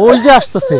ওই যে আসতেছে।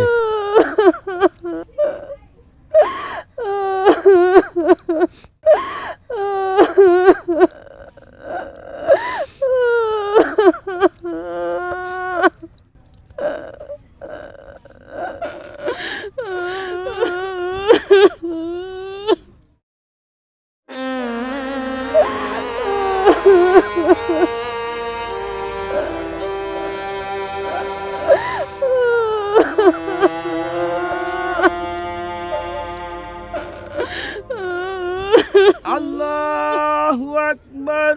আল্লাহু আকবার,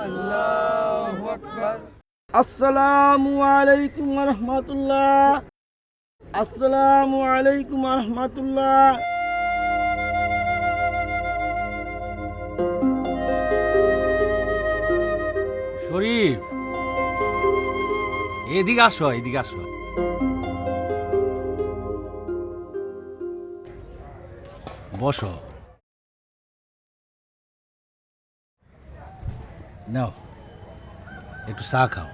আল্লাহু আকবার। আসসালামু আলাইকুম ওয়া রাহমাতুল্লাহ, আসসালামু আলাইকুম ওয়া রাহমাতুল্লাহ। শরীফ, এদিকে আসো, এদিকে আসো। বসো। নাও একটু চা খাও।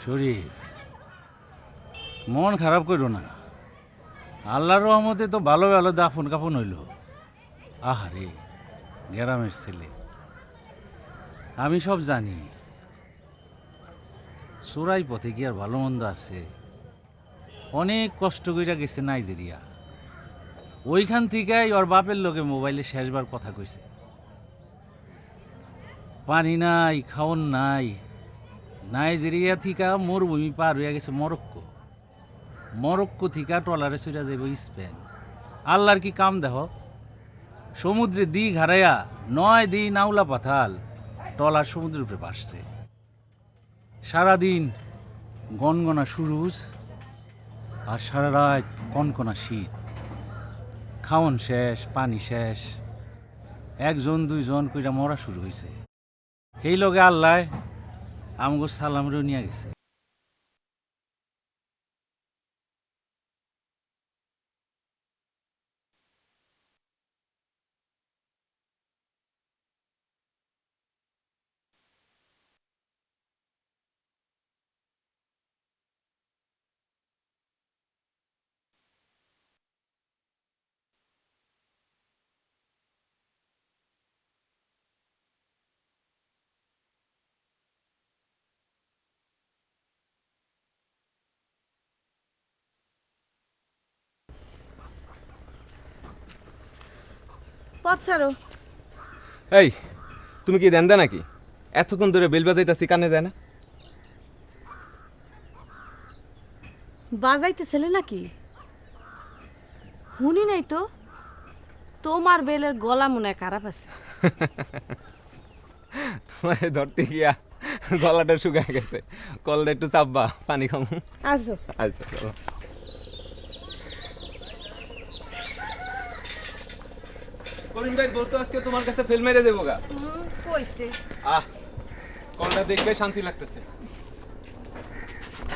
শরীফ, মন খারাপ করো না। আল্লাহর রহমতে তো ভালো ভালো দাফন কাফন হইল। আহারে, গ্রামের ছেলে, আমি সব জানি। চোরাই পথে কি আর ভালো মন্দ আছে? অনেক কষ্ট কইরা গেছে নাইজেরিয়া। ওইখান থেকেই ওর বাপের লোকে মোবাইলে শেষবার কথা কইছে। পানি নাই, খাওন নাই। নাইজেরিয়া থেকে মরুভূমি পার হইয়া গেছে মরক্কো। মরক্কো থেকে ট্রলারে চইরা যাইব স্পেন। আল্লাহর কি কাম দেহ! সমুদ্রে দিক হারাইয়া 9 দিন আউলা পাথাল ট্রলার সমুদ্রের উপরে ভাসছে। সারাদিন গনগনা সুরুজ আর সারা রাত কনকনা শীত। খাওন শেষ, পানি শেষ, 1 জন 2 জন কইরা মরা শুরু হয়েছে। সেই লগে আল্লাহ আমগো সালাম নিয়ে গেছে। পথ ছাড়ো। এই, তুমি কি দেন নাকি? এতক্ষণ ধরে বেল বাজাইতাছি, কানে যায় না? বাজাইতেছিলে নাকি? শুনি নাই তো। তোমার বেলের গলা মনে হয় খারাপ আছে। তোমার ধরতে গিয়া গলাটা শুকায় গেছে। কলটা একটু চাপবা, পানি খামু। আসো। আচ্ছা চলো। করিম ভাই বলতো আজকে তোমার কাছে ফেল মেরে দেবো গা। কইছে। কলটা দেখবে শান্তি লাগতেছে।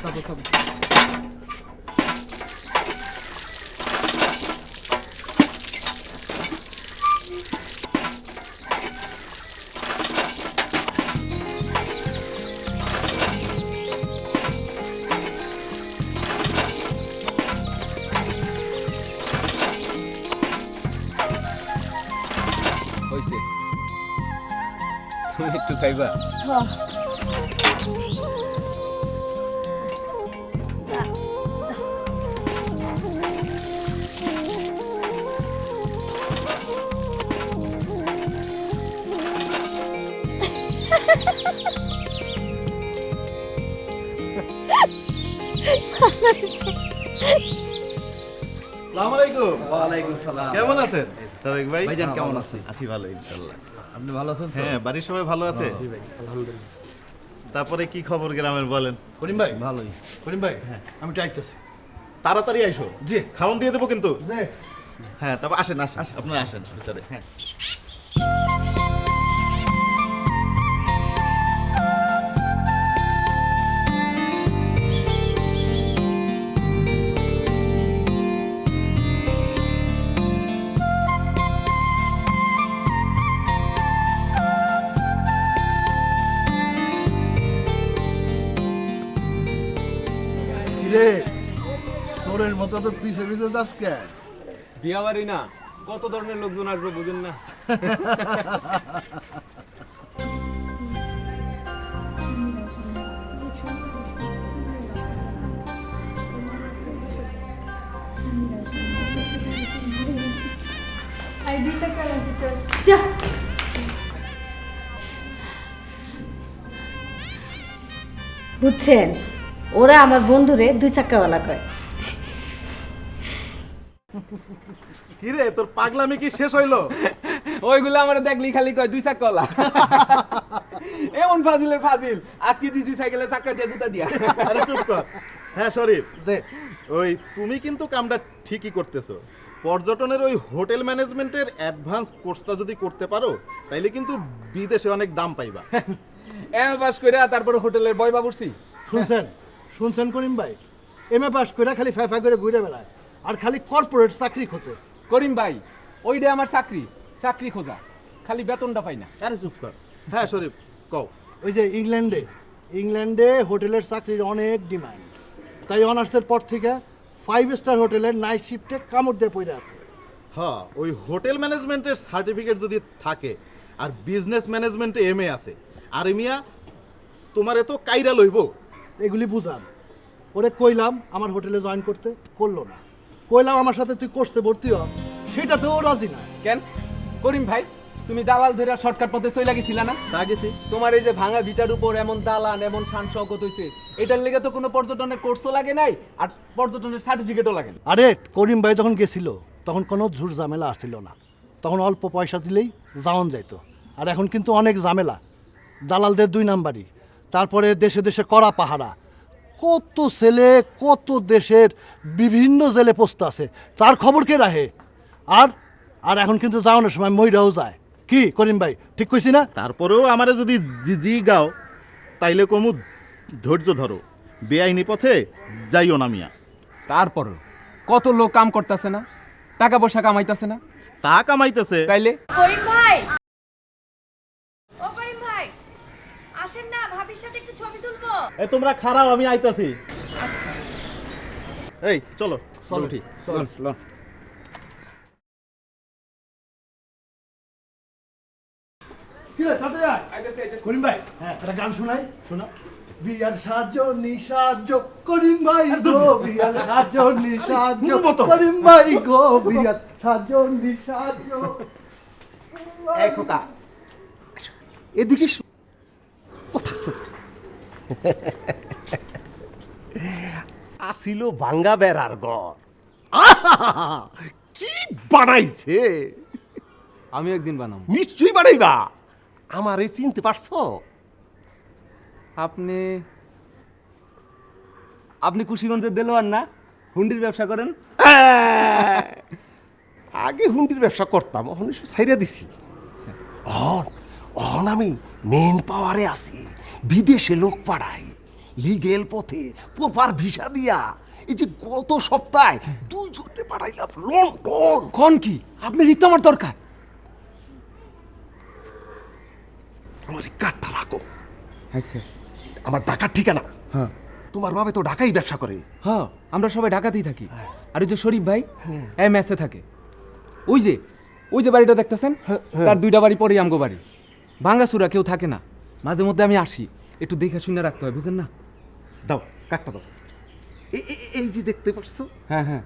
চাপো চাপো। তুমি একটু খাইবা? কেমন আছেন সাদেক ভাই? ভাইজান কেমন আছেন? আছি ভালো ইনশাআল্লাহ। আপনি ভালো আছেন? হ্যাঁ, বাড়ির সবাই ভালো আছে? জি ভাই, আলহামদুলিল্লাহ। তারপরে কি খবর গ্রামের বলেন? করিম ভাই ভালোই। করিম ভাই আমি একটু আইতেছি। তাড়াতাড়ি আইসো। জি। খাওন দিয়ে দেবো কিন্তু। জি। হ্যাঁ, তারপর আসেন আসেন, আপনারা আসেন ভিতরে। হ্যাঁ। ওরের মতো তো পিছে পিছে যাস কে? বিয়া বাড়ি না, কত ধরনের লোকজন আসবে বুঝেন না। যা। বুঝছেন, ওরা আমার বন্ধুরে 2 চাক্কাওয়ালা কয়। কি রে তোর পাগলামি কি শেষ হইলো? ওইগুলো আমার দেখলি খালি কয় 2 চাক্কাওয়ালা। এমন ফাজিলের ফাজিল, আজকে দিছি সাইকেলে চাক্কা দিয়ে গুতা দিয়া। আরে চুপ কর। হ্যাঁ শরীফ, যে ওই তুমি কিন্তু কামটা ঠিকই করতেছো। পর্যটনের ওই হোটেল ম্যানেজমেন্টের অ্যাডভান্স কোর্সটা যদি করতে পারো তাইলে কিন্তু বিদেশে অনেক দাম পাইবা। এম পাস কইরা তারপর হোটেলের বয় বাবুরছি। শুনছেন করিম ভাই, এমএ পাস করে খালি ফাই করে ঘুরে বেড়ায় আর খালি কর্পোরেট চাকরি খোঁজে। করিম ভাই, ওইটা আমার চাকরি খোঁজা, খালি বেতনটা পাই না। আরে চুপ কর। হ্যাঁ শরীফ কও। ওই যে ইংল্যান্ডে হোটেলের চাকরির অনেক ডিমান্ড, তাই অনার্সের পর থেকে 5 স্টার হোটেলের নাইট শিফটে কামড় দিয়ে পড়ে আছে। হ্যাঁ, ওই হোটেল ম্যানেজমেন্টের সার্টিফিকেট যদি থাকে আর বিজনেস ম্যানেজমেন্টে এমএ আছে, আর মিয়া তোমার এত কাইরা লইব। এগুলি বুঝান। ওরে কইলাম আমার হোটেলে জয়েন করতে, করলো না। কইলাম আমার সাথে তুই কোর্সে ভর্তি হ, সেটাতেও রাজি না। কেন করিম ভাই, তুমি দালাল ধরে শর্টকাট পথে চলে গেছিলা না? তা গেছি। তোমার এই যে ভাঙা ভিটার উপর এমন দালান এমন শান শওকত হইছে, এটার লেগে তো কোনো পর্যটনের কোর্সও লাগে নাই আর পর্যটনের সার্টিফিকেটও লাগে না। আরে করিম ভাই যখন গেছিল তখন কোনো ঝুর ঝামেলা আসছিল না, তখন অল্প পয়সা দিলেই যাওন যাইতো। আর এখন কিন্তু অনেক ঝামেলা, দালালদের 2 নাম্বারই, তারপরে দেশে দেশে কড়া পাহারা, কত ছেলে কত দেশের বিভিন্ন জেলে পোস্ত আছে, তার খবর কে রাখে? আর আর এখন কিন্তু যাওয়ানোর সময় মইরাও যায়। কি করিম ভাই, ঠিক কইছি না? তারপরেও আমারে যদি জি গাও তাইলে কমু ধৈর্য ধরো, বেআইনি পথে যাইও না মিয়া। তারপরও কত লোক কাম করতেছে না, টাকা পয়সা কামাইতেছে না, তা কামাইতেছে। তাইলে করিম ভাই, ও করিম ভাই, আসেন না, ভাবির সাথে একটু ছবি তুলবো। এই তোমরা খারাপ, আমি আইতাছি। এই চলো চলো ঠিক। কি রে, তাড়াতাড়ি আয়। করিম ভাই, হ্যাঁ একটা গান শোনাই, শোনা। বিয়ার সাহায্য নিসাহায্য করিম ভাই গো, বিয়ার সাহায্য নিসাহায্য করিম ভাই গো, বিয়ার সাহায্য নিসাহায্য। এই খোকা, এদিকে কোথা আসিল ভাঙ্গা বেড়ার ঘর। কি বানাইছে! আমি একদিন বানাবো। নিশ্চয়ই বানাইবা। আমারে চিনতে পারছো? আপনি কুশিগঞ্জের দেলোয়ার না, হুন্ডির ব্যবসা করেন? আগে হুন্ডির ব্যবসা করতাম, এখন ছাইরা দিছি। অহন আমি মেন পাওয়ারে আছি, বিদেশে লোক পাঠাই লিগেল পথে প্রপার ভিসা দিয়া। এই যে গত সপ্তাহে 2 জনকে পাঠাইলাম লন্ডন। কোন কি আপনি রীত আমার দরকার। আমার এই কার্ডটা রাখো, আচ্ছা। আমার ঢাকার ঠিকানা। হ্যাঁ তোমার বাবা তো ঢাকাই ব্যবসা করে। হ্যাঁ, আমরা সবাই ঢাকাতেই থাকি। আর ওই যে শরীফ ভাই এই মেসে থাকে, ওই যে বাড়িটা দেখতেছেন, তার 2টা বাড়ি পরেই আমগো বাড়ি। ভাঙ্গাচুরা কেউ থাকে না, মাঝে মধ্যে আমি আসি, একটু দেখে শুনে রাখতে হয়, বুঝেন না? দাও কার্ডটা দাও। এই যে দেখতে পাচ্ছ, হ্যাঁ হ্যাঁ,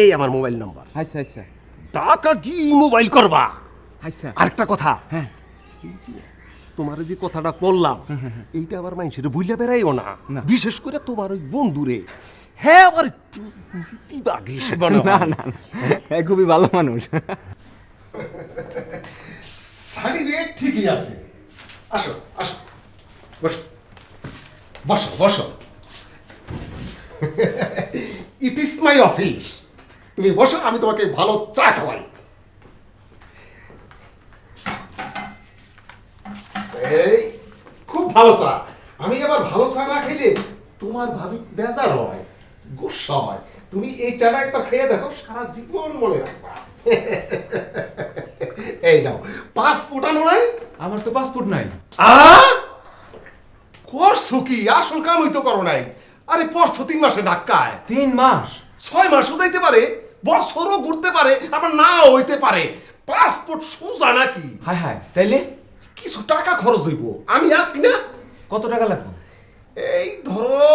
এই আমার মোবাইল নাম্বার। আচ্ছা আচ্ছা টাকা কি মোবাইল করবা? আচ্ছা। আরেকটা কথা, হ্যাঁ, এই যে তোমার যে কথাটা বললাম, এইটা আবার মানুষের বুঝলে বেড়াইও না, না। বিশেষ করে তোমার ওই বন্ধুরে। হ্যাঁ, আবার একটু নীতিবাগী না না, খুবই ভালো মানুষ। সার্টিফিকেট ঠিকই আছে। আসো আসো, বসো বসো বসো। It is my office. তুমি বসো, আমি তোমাকে ভালো চা খাওয়াই। এই খুব ভালো চা। আমি আবার ভালো চা না খেলে তোমার ভাবি বেজার হয়, গুসা হয়। তুমি এই চাটা একবার খেয়ে দেখো, সারা জীবন মনে রাখবা। এই নাও, পাসপোর্ট আনো নাই? আমার তো পাসপোর্ট নাই। করছো কি? আসল কামই তো করো নাই। আরে পড়ছো 3 মাসে ঢাকায়। 3 মাস? 6 মাসও যাইতে পারে, বছরও ঘুরতে পারে, আবার নাও হইতে পারে। পাসপোর্ট সোজা নাকি? হায় হায়, তাইলে কিছু টাকা খরচ হইব, আমি আছি না। কত টাকা লাগবে? এই ধরো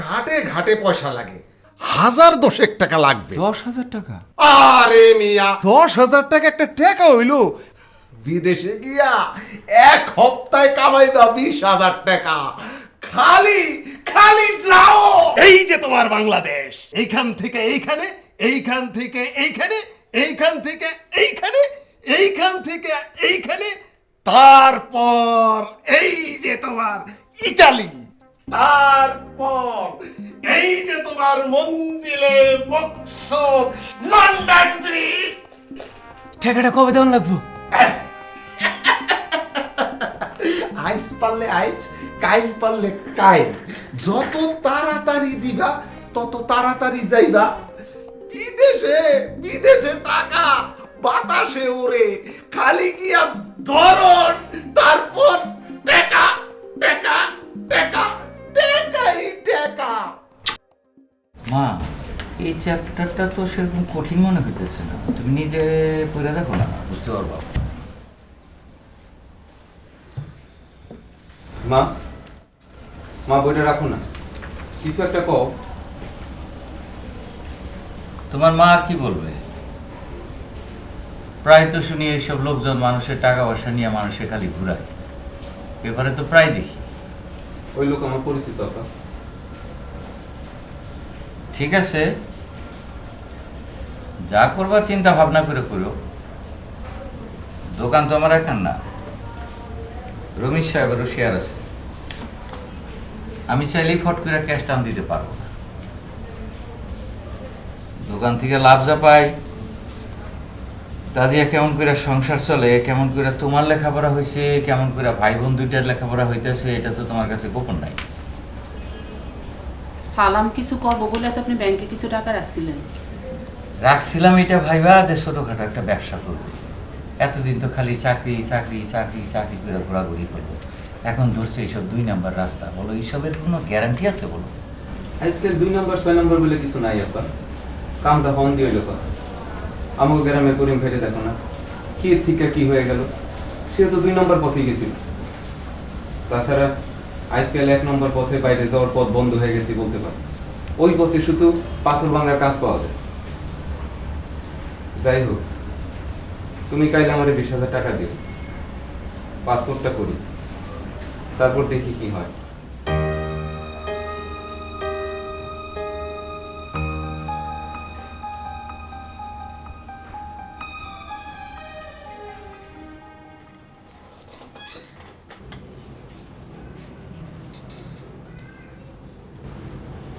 ঘাটে ঘাটে পয়সা লাগে 1010 টাকা লাগবে। 10,000 টাকা? আরে মিয়া, 10,000 টাকা একটা টাকা হইল? বিদেশে গিয়া 1 সপ্তাহে কামাইবা 20,000 টাকা। খালি খালি যাও। এই যে তোমার বাংলাদেশ, এইখান থেকে এইখানে, এইখান থেকে এইখানে, এইখান থেকে এইখানে, এইখান থেকে এইখানে, তারপর এই যে তোমার ইতালি, তারপর এই যে তোমার মঞ্জিলে মকসুদ লন্ডন ব্রিজ। টাকাটা কবে দেওয়ান লাগবো? আইস পারলে আইস, কাইল পারলে কাইল। যত তাড়াতাড়ি দিবা তত তাড়াতাড়ি যাইবা। বিদেশে বিদেশে টাকা বাতাসে ওরে, খালি গিয়া ধরন, তারপর টাকা টাকা টাকা টাকাই টাকা। মা, এই চ্যাপ্টারটা তো সেরকম কঠিন মনে হইতেছে না, তুমি নিজে পড়ে দেখো না, বুঝতে পারবা। মা, মা বইটা রাখো না, কিছু একটা কও। তোমার মা আর কি বলবে? প্রায় তো শুনি এইসব লোকজন মানুষের টাকা পয়সা নিয়ে মানুষে খালি ঘুরায়, পেপারে তো প্রায় দেখি। ওই লোক আমার পরিচিত আপা। ঠিক আছে, যা করবা চিন্তা ভাবনা করে করো। দোকান তো আমার একার না, রমেশ সাহেবেরও শেয়ার আছে। আমি চাইলেই ফট করে ক্যাশ টান দিতে পারবো না। দোকান থেকে লাভ যা পাই তা দিয়ে কেমন করে সংসার চলে, কেমন করে তোমার লেখাপড়া হয়েছে, কেমন করে ভাই বোন দুইটার লেখাপড়া হইতেছে, এটা তো তোমার কাছে গোপন নাই। সালাম কিছু করবো বলে তো আপনি ব্যাংকে কিছু টাকা রাখছিলেন। রাখছিলাম এটা ভাইবা যে ছোটখাটো একটা ব্যবসা করবো। এতদিন তো খালি চাকরি চাকরি চাকরি চাকরি করে ঘোরাঘুরি করবো, এখন ধরছে এইসব 2 নাম্বার রাস্তা। বলো, এইসবের কোনো গ্যারান্টি আছে বলো? আজকে 2 নম্বর 6 নম্বর বলে কিছু নাই আপা, কামটা হন দিয়ে হইলো কথা। আমাকে গ্রামে করিম ফেলে দেখো না, কি থেকে কি হয়ে গেল, সে তো 2 নম্বর পথে গেছিল। তাছাড়া আজকাল 1 নম্বর পথে বাইরে যাওয়ার পথ বন্ধ হয়ে গেছে বলতে পারো। ওই পথে শুধু পাথর ভাঙার কাজ পাওয়া যায়। যাই হোক, তুমি কাইলে আমার 20,000 টাকা দিও, পাসপোর্টটা করি, তারপর দেখি কি হয়।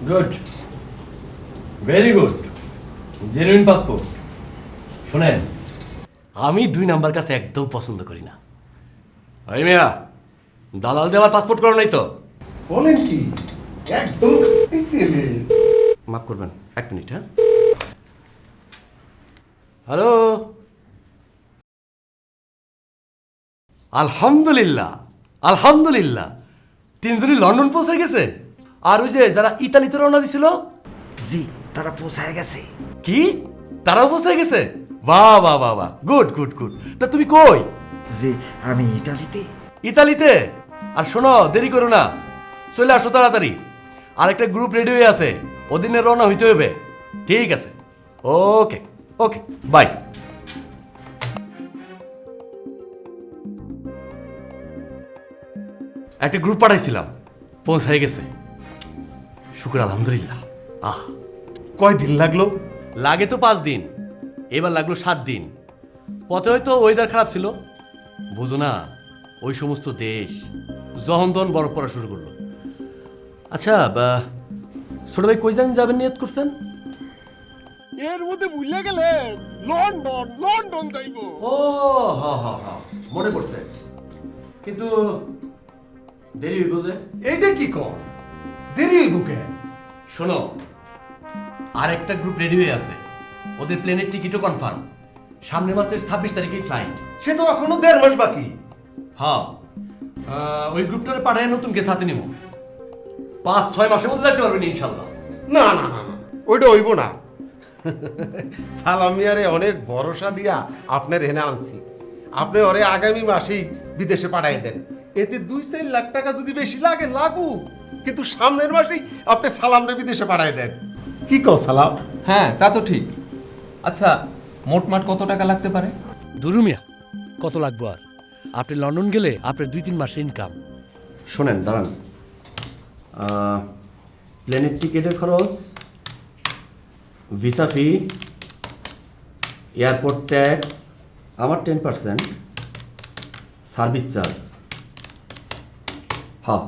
Good, very good, genuine passport. শোনেন, আমি 2 নাম্বার কাছে একদম পছন্দ করি না। ওই মিয়া, দালাল দেওয়ার পাসপোর্ট করো নাই তো? বলেন কি, একদম মাফ করবেন, 1 মিনিট। হ্যাঁ, হ্যালো, আলহামদুলিল্লাহ আলহামদুলিল্লাহ, 3 জনই লন্ডন পৌঁছে গেছে। আর ওই যে যারা ইতালিতে রওনা দিছিল, জি তারা পৌঁছায় গেছে। কি তারাও পৌঁছে গেছে? বাহ বাহ বাহ বাহ, গুড গুড গুড। তা তুমি কই? জি আমি ইটালিতে। ইতালিতে? আর শোনো, দেরি করো না, চলে আসো তাড়াতাড়ি। আরেকটা গ্রুপ রেডি হয়ে আছে, ওদিনে রওনা হইতে হবে। ঠিক আছে, ওকে ওকে, বাই। একটা গ্রুপ পাঠাইছিলাম, পৌঁছায় গেছে, শুক্র আলহামদুলিল্লাহ। কয়দিন লাগলো? লাগে তো 5 দিন, এবার লাগলো 7 দিন। পথে হয়তো ওয়েদার খারাপ ছিল, বুঝো না, ওই সমস্ত দেশ যখন তখন বরফ পড়া শুরু করলো। আচ্ছা, ছোট ভাই কই যাবেন নিয়ত করছেন? এর মধ্যে ভুলে গেলেন, লন্ডন লন্ডন যাইবো। ও হা হা হা, মনে পড়ছে, কিন্তু দেরি হইব যে। এইটা কি কর, দেরি হইব কেন? শোনো, আরেকটা গ্রুপ রেডি হয়ে আছে, ওদের প্লেনের টিকিটও কনফার্ম, সামনের মাসের 26 তারিখেই ফ্লাইট। সে তো এখনো 1.5 মাস বাকি। হ্যাঁ, ওই গ্রুপটারে পাঠায় নতুন কে সাথে নিব, 5-6 মাসের মধ্যে দেখতে পারবেন ইনশাল্লাহ। না না না না, ওইটা হইব না। সালাম মিয়ারে অনেক ভরসা দিয়া আপনার এনে আনছি। আপনি ওরে আগামী মাসেই বিদেশে পাঠাই দেন। এতে 2-4 লাখ টাকা যদি বেশি লাগে লাগুক, কিন্তু সামনের মাসেই আপনি সালামরে বিদেশে পাঠাই দেন। কি কও সালাম? হ্যাঁ তা তো ঠিক। আচ্ছা মোটমাট কত টাকা লাগতে পারে? দুরুমিয়া কত লাগবো আর? আপনি লন্ডন গেলে আপনার 2-3 মাসের ইনকাম। শোনেন দাঁড়ান, প্লেনের টিকিটের খরচ, ভিসা ফি, এয়ারপোর্ট ট্যাক্স, আমার 10%, সার্ভিস চার্জ, হ্যাঁ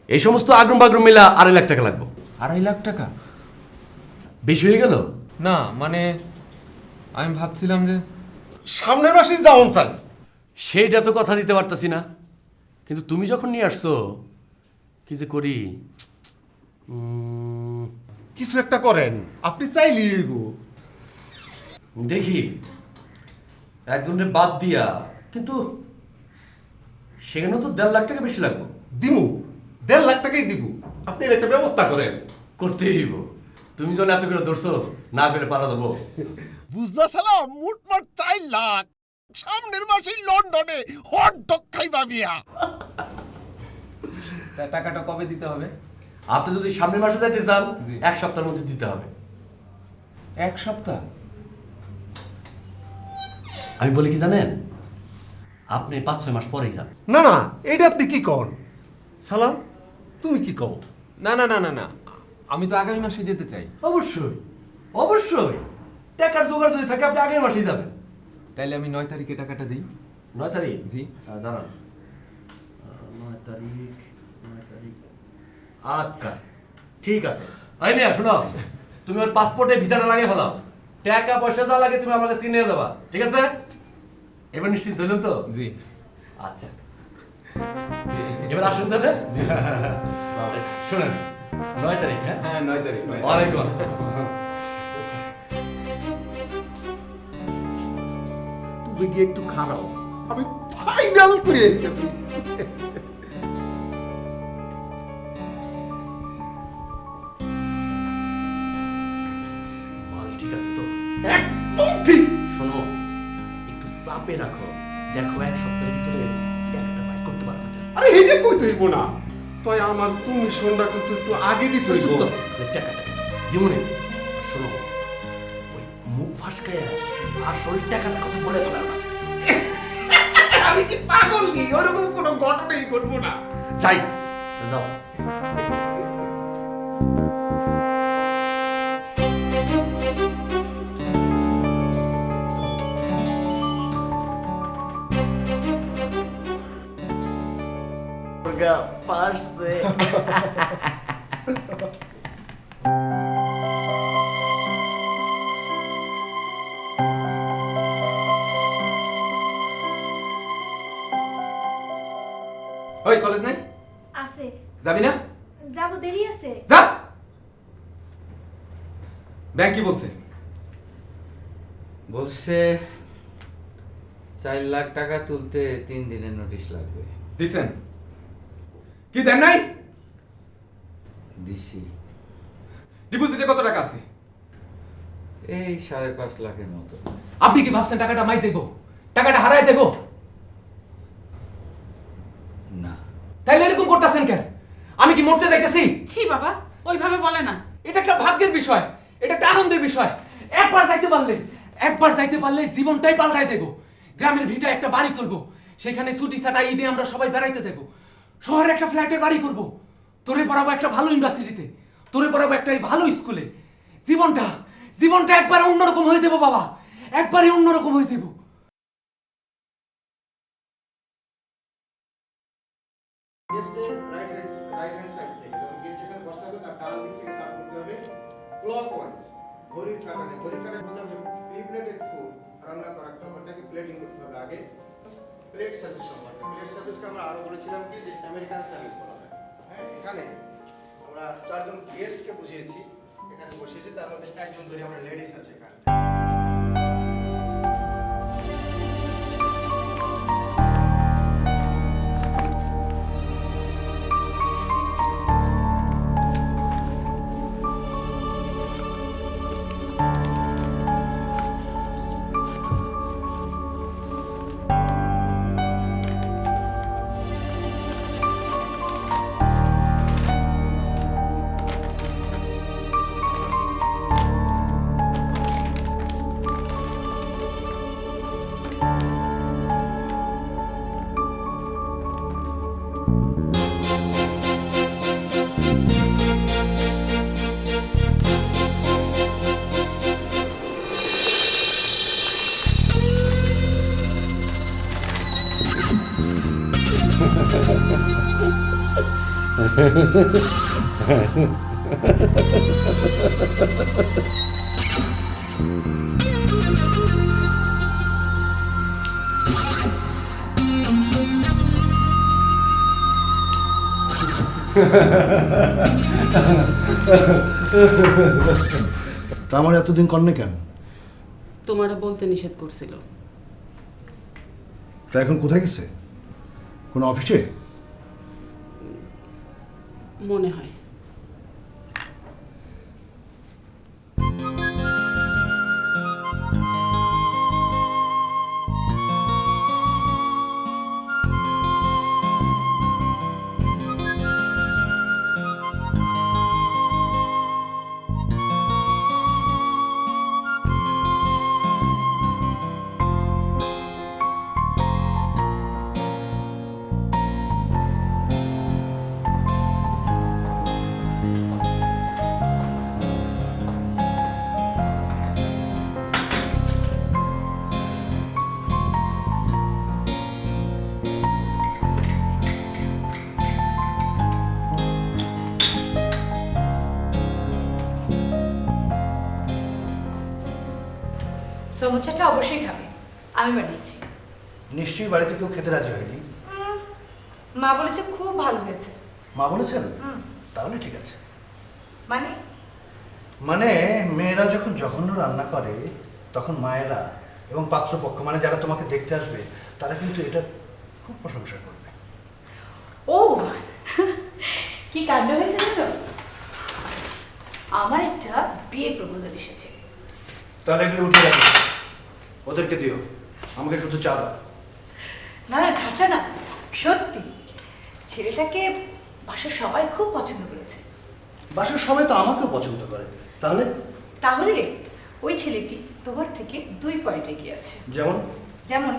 এই সমস্ত আগ্রম বাগ্রম মিলা 2.5 লাখ টাকা লাগবে। 2.5 লাখ টাকা? বেশি হয়ে গেল না মানে আমি ভাবছিলাম যে সামনের মাসেই যাওন চাই। সেইটা তো কথা দিতে পারতাছি না, কিন্তু তুমি যখন নিয়ে আসছো কি যে করি। কিছু একটা করেন, আপনি চাইলেই হইব। দেখি একজনের বাদ দিয়া, কিন্তু সেখানেও তো 1.5 লাখ টাকা বেশি লাগবে। দিমু 1.5 লাখ টাকাই দিব, আপনি এর একটা ব্যবস্থা করেন। করতেই হইব, তুমি যখন এত করে ধরছো, না করে পারা দেবো। বুঝলা সালাম, মোটমাট 4 লাখ। সামনের মাসেই লন্ডনে হট ডগ খাইবা মিয়া। তা টাকাটা কবে দিতে হবে? আপনি যদি সামনের মাসে যাইতে চান, জি। 1 সপ্তাহের মধ্যে দিতে হবে। 1 সপ্তাহ? আমি বলি কি জানেন, আপনি 5-6 মাস পরেই যান। না না, এটা আপনি কি কন সালাম? তুমি কি কও? না না না না না, আমি তো আগামী মাসে যেতে চাই। অবশ্যই অবশ্যই, টাকার জোগাড় যদি থাকে আপনি আগের মাসেই যাবেন। তাইলে আমি 9 তারিখে টাকাটা দিই। 9 তারিখ? জি। দাঁড়ান, 9 তারিখ। আচ্ছা ঠিক আছে। আই মিয়া শোনো, তুমি ওর পাসপোর্টে ভিসাটা লাগিয়ে ফেলাও, টাকা পয়সা যা লাগে তুমি আমার কাছে নিয়ে দেবা, ঠিক আছে? এবার নিশ্চিন্ত হইলেন তো? জি। আচ্ছা এবার আসুন তাহলে। শোনেন, 9 তারিখ। হ্যাঁ হ্যাঁ 9 তারিখ। ওয়ালাইকুম আসসালাম। তুমি গিয়ে একটু খারাও, আমি ফাইনাল করে দিতেছি। মাল ঠিক আছে তো? একদম ঠিক। শোনো, একটু চাপে রাখো, দেখো 1 সপ্তাহের ভিতরে টাকাটা বাইর করতে পারো কিনা। আরে এটা কইতে হইব না, তাই আমার কমিশনটা কিন্তু একটু আগে দিতে হইব। টাকাটা দিমনে। শোনো, ওই মুখ ফাঁসকায় আসল টাকার কথা বলে ফেলা না। আমি কি পাগল নি? ওরকম কোনো ঘটনাই ঘটবো না। যাই, যাও। পারছে। ওই কলেজ নাই? আছে। যাবি না? যাবো, দেরি আছে। যা। ব্যাংক কি বলছে? বলছে 4 লাখ টাকা তুলতে 3 দিনের নোটিশ লাগবে। দিছেন? কি দেন নাই? দিছি। ডিপোজিটে কত টাকা আছে? এই 5.5 লাখের মতো। আপনি কি ভাবছেন টাকাটা মাই যাইব? টাকাটা হারায় যাইব? না। তাইলে এরকম করতেছেন কেন? আমি কি মরতে যাইতেছি? ছি বাবা, ওইভাবে বলে না। এটা একটা ভাগ্যের বিষয়, এটা একটা আনন্দের বিষয়। একবার যাইতে পারলে জীবনটাই পাল্টায় যাইব। গ্রামের ভিটা একটা বাড়ি করব, সেখানে ছুটি ছাটা ঈদে আমরা সবাই বেড়াইতে যাব। শহরে একটা ফ্ল্যাটের বাড়ি করব, তোরে পড়াবো একটা ভালো ইউনিভার্সিটিতে, তোরে পড়াবো একটা ভালো স্কুলে। জীবনটা একবার অন্যরকম হয়ে যাব বাবা, একবারে অন্যরকম হয়ে যাব। রাইট হ্যান্ড সাইড থেকে যখন গেট যেখানে বসতে হবে তার ডান দিক থেকে সার্ভ করতে হবে ক্লকওয়াইজ। ঘড়ির কাঁটানে বুঝলাম যে প্রি প্লেটেড ফুড, রান্না করা খাবারটাকে প্লেটিং করতে হবে আগে। প্লেট সার্ভিস সম্পর্কে, প্লেট সার্ভিসকে আমরা আরো বলেছিলাম কি যে আমেরিকান সার্ভিস বলা হয়। হ্যাঁ, এখানে আমরা 4 জন গেস্টকে বুঝিয়েছি, এখানে বসিয়েছি, তার মধ্যে একজন ধরে আমরা লেডিস আছে এখানে। তা আমার এতদিন কন্যা কেন? তোমারে বলতে নিষেধ করছিল। তা এখন কোথায় গেছে? কোনো অফিসে? মনে হয়। সমুচাটা অবশ্যই খাবে, আমি বানিয়েছি। নিশ্চয়ই বাড়িতে কেউ খেতে রাজি হয়নি। মা বলেছে খুব ভালো হয়েছে। মা বলেছেন? তাহলে ঠিক আছে। মানে মানে মেয়েরা যখন জঘন্য রান্না করে তখন মায়েরা এবং পাত্রপক্ষ মানে যারা তোমাকে দেখতে আসবে তারা কিন্তু এটা খুব প্রশংসা করবে। ও কি কাণ্ড হয়েছে জানো, আমার একটা বিয়ে প্রপোজাল এসেছে। তাহলে এগুলো উঠে রাখো, ওদেরকে দিও, আমাকে শুধু চা দাও। না না, ঠাট্টা না, সত্যি। ছেলেটাকে বাসার সবাই খুব পছন্দ করেছে। বাসার সবাই তো আমাকেও পছন্দ করে। তাহলে তাহলে ওই ছেলেটি তোমার থেকে 2 পয়েন্ট এগিয়ে আছে। যেমন? যেমন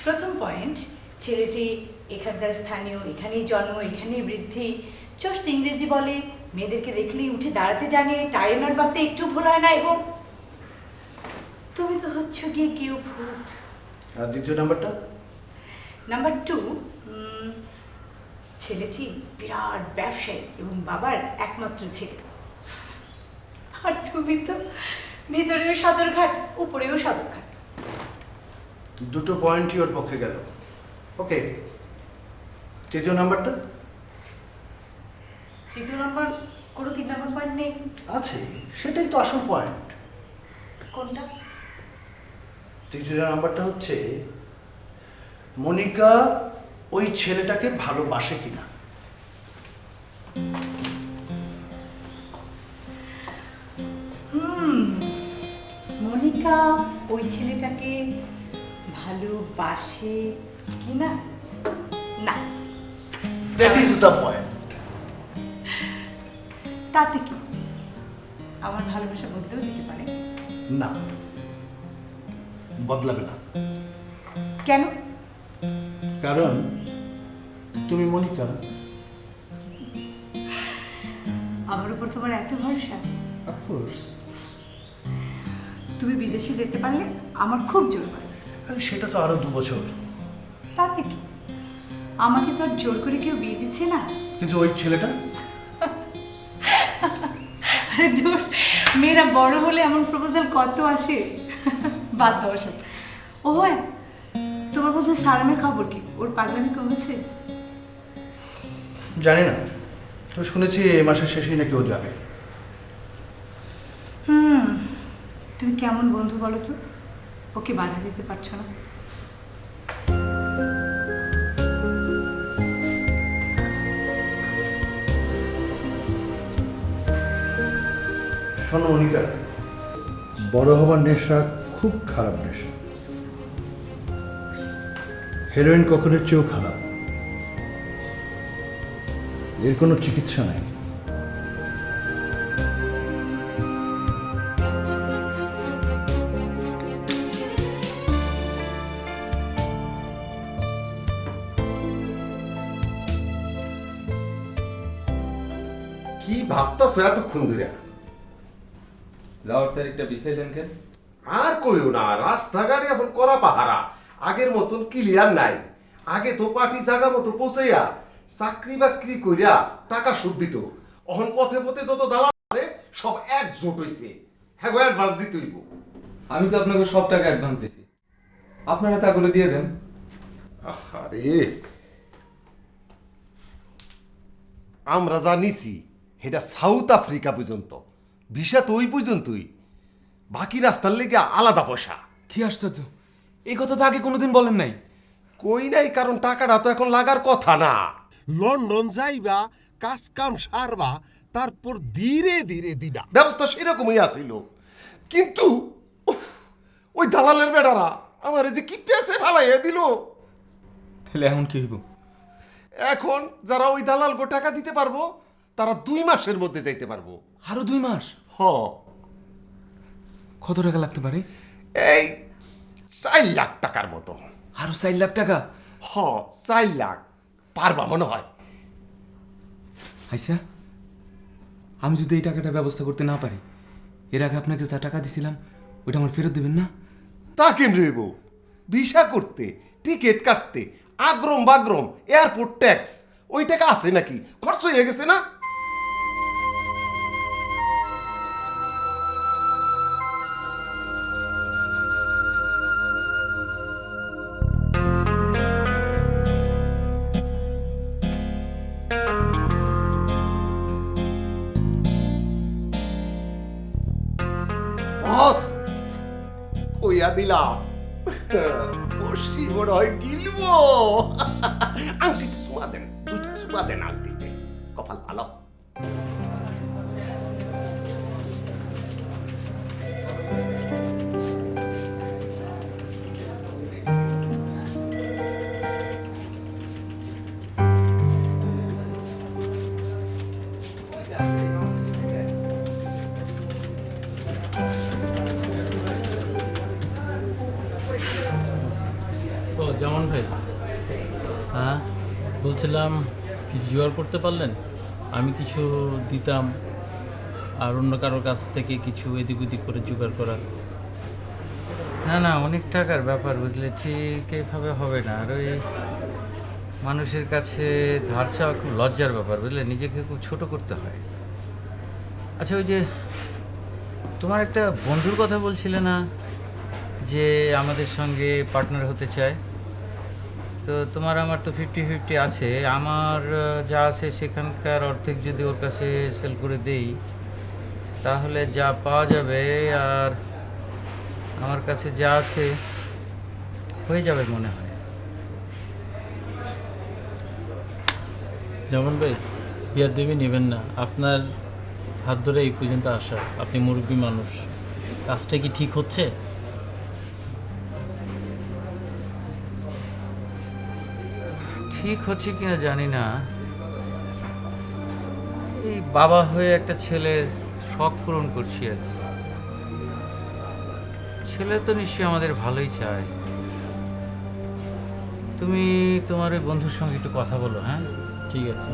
প্রথম পয়েন্ট, ছেলেটি এখানকার স্থানীয়, এখানেই জন্ম, এখানেই বৃদ্ধি, চোস্ত ইংরেজি বলে, মেয়েদেরকে দেখলেই উঠে দাঁড়াতে জানে, টাই নট বাঁধতে একটু ভুল হয় না, এবং তুমি তো হচ্ছ গিয়ে কেউ ভূত। আর দ্বিতীয় নাম্বারটা? নাম্বার 2, ছেলেটি বিরাট ব্যবসায়ী এবং বাবার একমাত্র ছেলে। আর তুমি তো ভিতরেও সদরঘাট, উপরেও সদরঘাট। দুটো পয়েন্টই ওর পক্ষে গেল। ওকে, তৃতীয় নাম্বারটা? তৃতীয় নাম্বার কোনো 3 নাম্বার পয়েন্ট নেই। আছে, সেটাই তো আসল পয়েন্ট। কোনটা? তৃতীয় নাম্বারটা হচ্ছে মনিকা ওই ছেলেটাকে ভালোবাসে কিনা। মনিকা ওই ছেলেটাকে ভালোবাসে কিনা? না। That is the point. তাতে কি আমার ভালোবাসা বদলেও যেতে পারে? না, বদলাবে না। কেন? কারণ তুমি মনিকা। আমার উপর তোমার এত ভরসা? অফকোর্স। তুমি বিদেশে যেতে পারলে আমার খুব জোর পাবে। আরে সেটা তো আরো 2 বছর। তাতে কি, আমাকে তো আর জোর করে কেউ বিয়ে দিচ্ছে না। কিন্তু ওই ছেলেটা? আরে দূর, মেয়েরা বড় হলে এমন প্রপোজাল কত আসে। বাদ দাও সব। ও হ্যাঁ, তোমার বন্ধু সালামের খবর কি? ওর পাগলামি কমেছে? জানি না, তো শুনেছি এই মাসের শেষেই নাকি ও যাবে। তুমি কেমন বন্ধু বলো তো, ওকে বাধা দিতে পারছো না? শোনো মনিকা, বড় হবার নেশা খুব খারাপ নেশা। হেরোইন কখনোর চেয়েও খারাপ। এর কোনো চিকিৎসা নাই। কি ভাবতাছো এতক্ষণ ধরে? যাওয়ার তারিখটা বিছাইলেন কেন? আর কইও না, রাস্তাঘাটে এখন করা পাহারা, আগের মতন ক্লিয়ার নাই। আগে তো পার্টি জায়গা মতো পৌঁছাইয়া চাকরি বাকরি কইরা টাকা সুদ দিত। এখন পথে পথে যত দালাল আছে সব একজোট হইছে, হ্যাঁ অ্যাডভান্স দিতে হইব। আমি তো আপনাকে সব টাকা অ্যাডভান্স দিছি, আপনারা টাকাগুলো দিয়ে দেন। আরে আমরা যা নিছি এটা সাউথ আফ্রিকা পর্যন্ত, ভিসা তো ওই পর্যন্তই, বাকি রাস্তার লেগে আলাদা পয়সা। কি আশ্চর্য, এই কথা তো আগে কোনোদিন বলেন নাই। কই নাই, কারণ টাকাটা তো এখন লাগার কথা না। লন্ডন যাইবা, কাজ কাম সারবা, তারপর ধীরে ধীরে দিবা, ব্যবস্থা সেরকমই আছিল। কিন্তু উফ, ওই দালালের বেটারা আমার যে কি পেছে ফালাইয়া দিল। তাহলে এখন কি হইব? এখন যারা ওই দালাল গো টাকা দিতে পারবো তারা 2 মাসের মধ্যে যাইতে পারবো। আরো 2 মাস? হ। কত টাকা লাগতে পারে? এই 4 লাখ টাকার মতো। আরো 4 লাখ টাকা? হ, 4 লাখ পারবা মনে হয়। আইসা, আমি যদি এই টাকাটা ব্যবস্থা করতে না পারি, এর আগে আপনাকে যা টাকা দিছিলাম ওইটা আমার ফেরত দেবেন না? তা কেন রইব? ভিসা করতে, টিকিট কাটতে, আগ্রম বাগ্রম, এয়ারপোর্ট ট্যাক্স, ওই টাকা আছে নাকি? খরচ হয়ে গেছে না? বস কইয়া দিলাম, বসি বড় হয় গিলবো। আংটিতে সুমা দেন, 2টা সুমা দেন আংটিতে, কপাল ভালো। ও যেমন ভাই, হ্যাঁ বলছিলাম কিছু জোগাড় করতে পারলেন? আমি কিছু দিতাম আর অন্য কারোর কাছ থেকে কিছু এদিক ওদিক করে জোগাড় করা। না না, অনেক টাকার ব্যাপার বুঝলে, ঠিক এইভাবে হবে না। আর ওই মানুষের কাছে ধার চাওয়া খুব লজ্জার ব্যাপার বুঝলে, নিজেকে খুব ছোট করতে হয়। আচ্ছা, ওই যে তোমার একটা বন্ধুর কথা বলছিলে না যে আমাদের সঙ্গে পার্টনার হতে চায়, তো তোমার আমার তো 50-50 আছে। আমার যা আছে সেখানকার অর্ধেক যদি ওর কাছে সেল করে দেই তাহলে যা পাওয়া যাবে আর আমার কাছে যা আছে হয়ে যাবে মনে হয়। যেমন ভাই, বিয়ার দেবী নেবেন না, আপনার হাত ধরে এই পর্যন্ত আসা, আপনি মুরব্বী মানুষ, কাজটা কি ঠিক হচ্ছে? ঠিক হচ্ছে কিনা জানি না, এই বাবা হয়ে একটা ছেলের শখ পূরণ করছি আর কি। ছেলে তো নিশ্চয়ই আমাদের ভালোই চায়। তুমি তোমার ওই বন্ধুর সঙ্গে একটু কথা বলো। হ্যাঁ ঠিক আছে।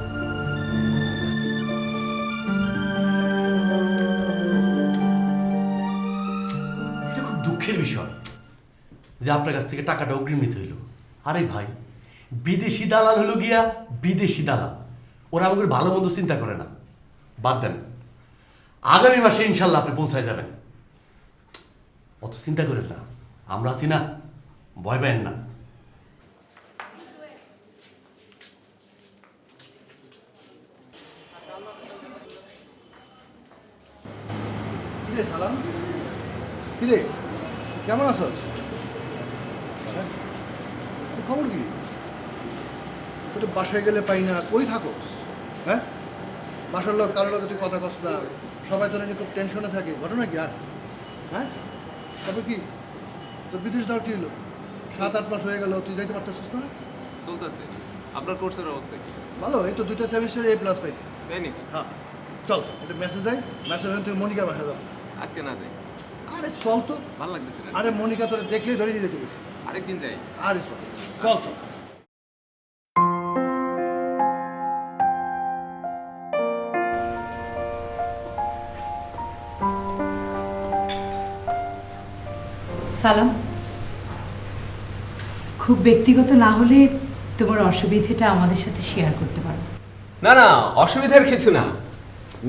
এটা খুব দুঃখের বিষয় যে আপনার কাছ থেকে টাকাটা অগ্রিম নিতে হইল। আরে ভাই, বিদেশি দালাল হলো গিয়া বিদেশি দালাল, ওরা আমাদের ভালো মন্দ চিন্তা করে না। বাদ দেন, আগামী মাসে ইনশাল্লাহ আপনি পৌঁছায় যাবেন, অত চিন্তা করেন না, আমরা আছি না, ভয় পাবেন না। কিরে সালাম, কিরে কেমন আছস? খবর কি? তোর বাসায় গেলে পাই না, কই থাকস? হ্যাঁ, বাসার লোক কারোর লোক তুই কথা কস না, সবাই তোর নিয়ে খুব টেনশনে থাকে, ঘটনা কি আর? হ্যাঁ, তবে কি তোর বিদেশ যাওয়ার কি হলো? 7-8 মাস হয়ে গেল, তুই যাইতে পারতেছিস না? চলতেছে। আপনার কোর্সের অবস্থা কি? ভালো, এই তো 2টা সেমিস্টারে A+ পাইছি। তাই নাকি? হ্যাঁ, চল একটা মেসেজ দেয়, মেসেজ হয়ে তুই মনিকার বাসা যাবো। আজকে না যাই, আরে চল তো। ভালো লাগতেছে না। আরে মনিকা তোরে দেখলেই ধরে নিয়ে যেতে গেছি। আরেকদিন যাই। আরে চল চল চল। সালাম, খুব ব্যক্তিগত না হলে তোমার অসুবিধাটা আমাদের সাথে শেয়ার করতে পারো। না না, অসুবিধার কিছু না।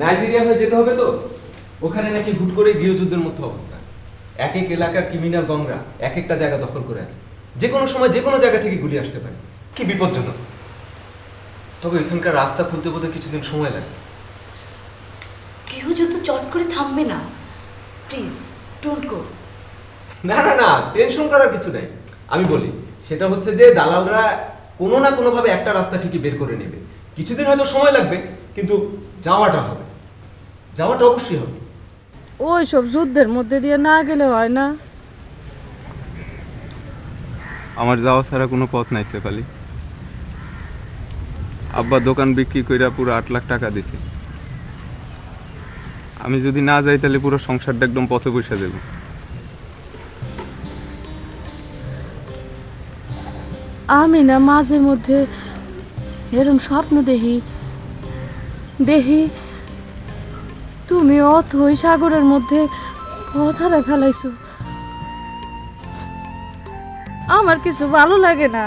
নাইজেরিয়া হয়ে যেতে হবে তো। ওখানে নাকি হুট করে গৃহযুদ্ধের মতো অবস্থা। এক এক এলাকার ক্রিমিনাল গংরা এক একটা জায়গা দখল করে আছে। যে কোনো সময় যে কোনো জায়গা থেকে গুলি আসতে পারে। কি বিপজ্জনক। তবে এখানকার রাস্তা খুলতে বোধহয় কিছুদিন সময় লাগে। গৃহযুদ্ধ চট করে থামবে না, প্লিজ ডোন্ট গো। না না না, টেনশন করার কিছু নাই। আমি বলি সেটা হচ্ছে যে দালালরা কোনো না কোনোভাবে একটা রাস্তা ঠিকই বের করে নেবে। কিছুদিন হয়তো সময় লাগবে, কিন্তু যাওয়াটা হবে, যাওয়াটা অবশ্যই হবে। ওই সব যুদ্ধের মধ্যে দিয়ে না গেলে হয় না। আমার যাওয়া ছাড়া কোনো পথ নাই শেফালি। আব্বা দোকান বিক্রি কইরা পুরো 8 লাখ টাকা দিছে। আমি যদি না যাই তাহলে পুরো সংসারটা একদম পথে বসে যাবে। আমি না মাঝে মধ্যে এরম স্বপ্ন দেখি দেখি তুমি অথই সাগরের মধ্যে পথ হারা ফেলাইছো। আমার কিছু ভালো লাগে না।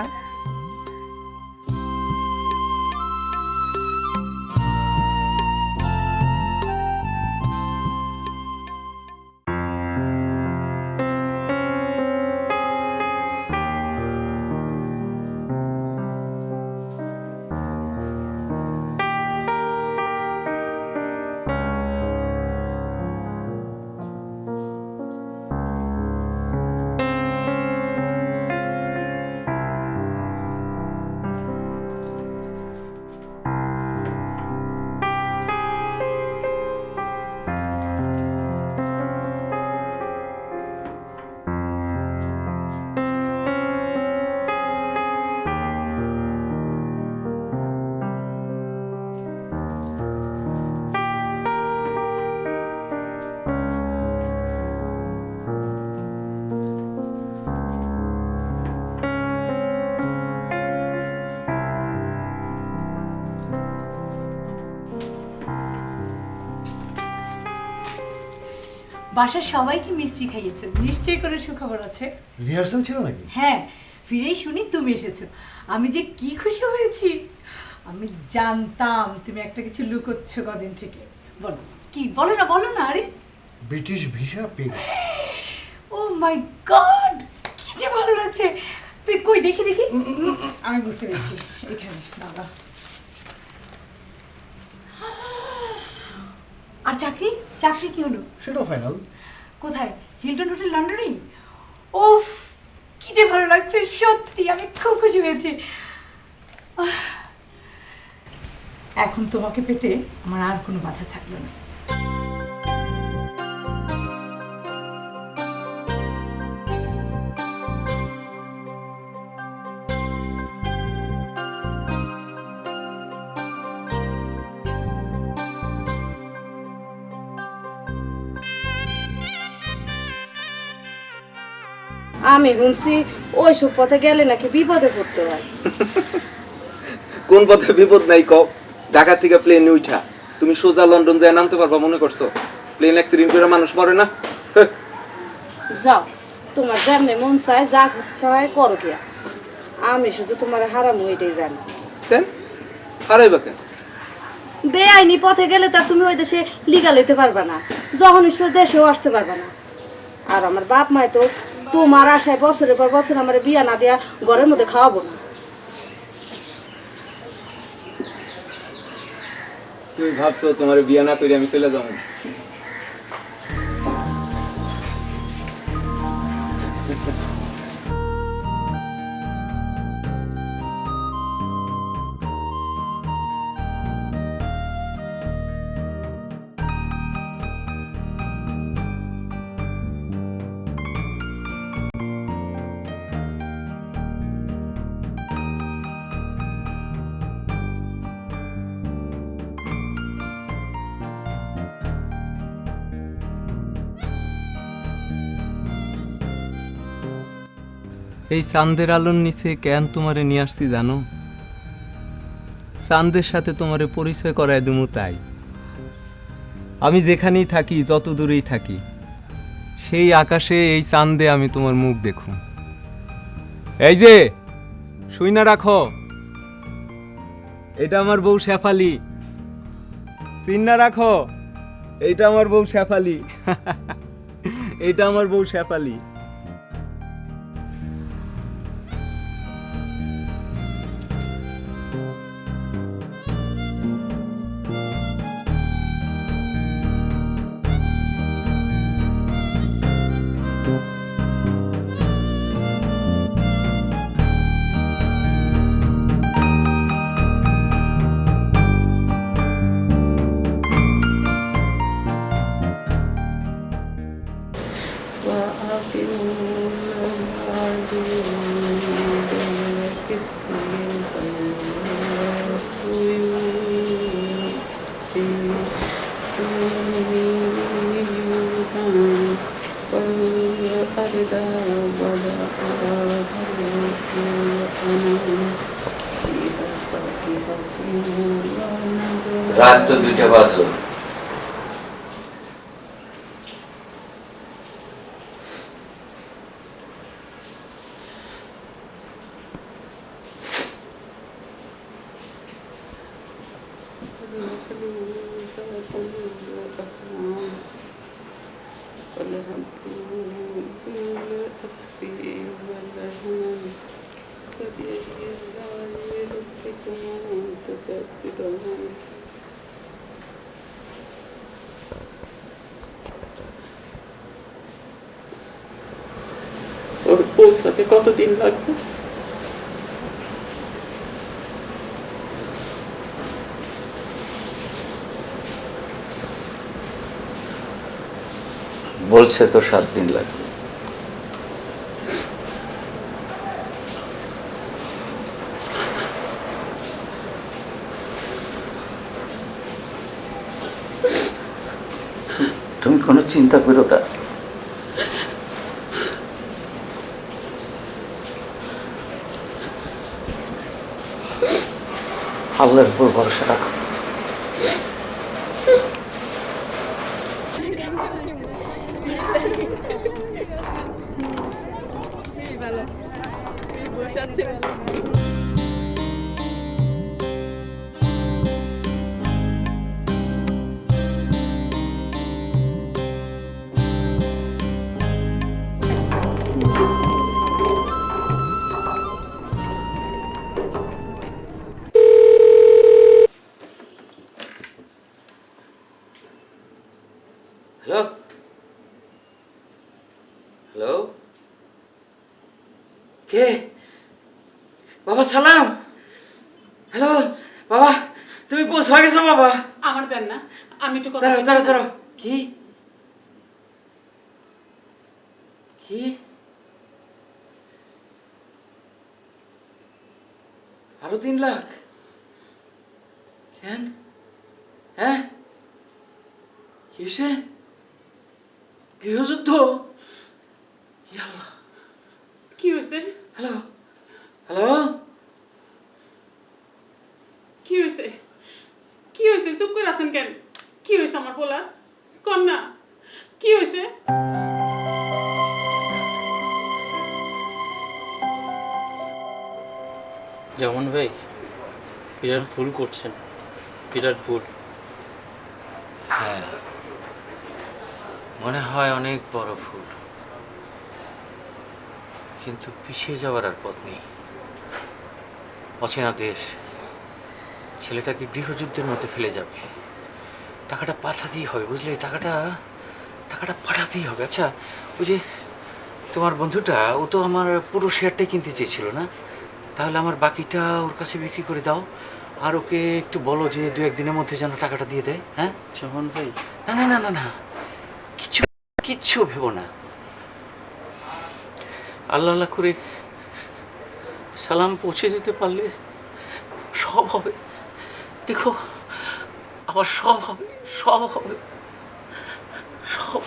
বাসার সবাইকে মিষ্টি খাইয়েছো, নিশ্চয়ই করে সুখবর আছে। রিহার্সাল ছিল নাকি? হ্যাঁ, ফিরেই শুনি তুমি এসেছো। আমি যে কি খুশি হয়েছি। আমি জানতাম তুমি একটা কিছু লুকোচ্ছ কদিন থেকে। বলো কি, বলো না বলো না। আরে ব্রিটিশ ভিসা পেয়ে গেছে। ও মাই গড, কি যে ভালো লাগছে। তুই কই দেখি দেখি। আমি বুঝতে পেরেছি, এখানে। বাবা, আর চাকরি চাকরি কি হলো? সেটাও ফাইনাল। কোথায়? Hilton hotel, লন্ডনেই? ওফ, কি যে ভালো লাগছে, সত্যি আমি খুব খুশি হয়েছি। এখন তোমাকে পেতে আমার আর কোনো বাধা থাকলো না। আমি শুনছি ওইসব পথে গেলে নাকি বিপদে পড়তে হয়। কোন পথে বিপদ নাই কও? ঢাকা থেকে প্লেনে উঠা তুমি সোজা লন্ডন যায় নামতে পারবা মনে করছো? প্লেন অ্যাক্সিডেন্ট করে মানুষ মরে না। যাও, তোমার যেমনি মন চায়, যা ইচ্ছা হয় করো গিয়া। আমি শুধু তোমার হারামো এটাই জানি। কেন হারাইবা কেন? বেআইনি পথে গেলে তো তুমি ওই দেশে লিগাল হইতে পারবা না, যখন ইচ্ছা দেশেও আসতে পারবা না। আর আমার বাপ মায় তো তোমার আশায় বছরের পর বছর আমার বিয়া না দেয়া ঘরের মধ্যে খাওয়াবো না। তুমি ভাবছো তোমার বিয়া না করে আমি চলে যাবো? এই চাঁদের আলোর নিচে কেন তোমারে নিয়ে আসছি জানো? চাঁদের সাথে তোমারে পরিচয় করায় দেবো তাই। আমি যেখানেই থাকি, যত দূরেই থাকি, সেই আকাশে এই চাঁদে আমি তোমার মুখ দেখুম। এই যে শুই না রাখো, এটা আমার বউ শেফালি। চিন না রাখো, এইটা আমার বউ শেফালি। এইটা আমার বউ শেফালি। রাত তো 2টা বাজলো। ওর পৌঁছাতে কতদিন লাগবে? বলছে তো 7 দিন লাগবে। তুমি কোনো চিন্তা করো না, আল্লাহর উপর ভরসা রাখো। হ্যালো হ্যালো, কে? বাবা সালাম। হ্যালো বাবা, তুমি পৌঁছা গেছো বাবা? আমার দেন না, আমি একটু কথা দাঁড়াও দাঁড়াও দাঁড়াও। কি কি আরো 3 লাখ? কেন? হ্যাঁ, কিসে? গৃহযুদ্ধ? কি হয়েছে? হ্যালো হ্যালো, কি হয়েছে? কি হয়েছে? চুপ করে আছেন কেন? কি হয়েছে আমার বলার? কন্যা কি হয়েছে? যেমন ভাই বিরাট ভুল করছেন, বিরাট ভুল। হ্যাঁ, মনে হয় অনেক বড় ভুল, কিন্তু পিছিয়ে যাওয়ার আর পথ নেই। অচেনা দেশ ছেলেটাকে গৃহযুদ্ধের মধ্যে ফেলে যাবে। টাকাটা পাঠাতেই হবে, বুঝলে? টাকাটা পাঠাতেই হবে। আচ্ছা, ওই যে তোমার বন্ধুটা, ও তো আমার পুরো শেয়ারটাই কিনতে চেয়েছিল না? তাহলে আমার বাকিটা ওর কাছে বিক্রি করে দাও, আর ওকে একটু বলো যে 2-1 দিনের মধ্যে যেন টাকাটা দিয়ে দেয়। হ্যাঁ যেমন ভাই, না না না না না, কিচ্ছু কিচ্ছু ভেবো না। আল্লাহ আল্লাহ করে সালাম পৌঁছে যেতে পারলে সব হবে। দেখো, আবার সব হবে, সব হবে, সব।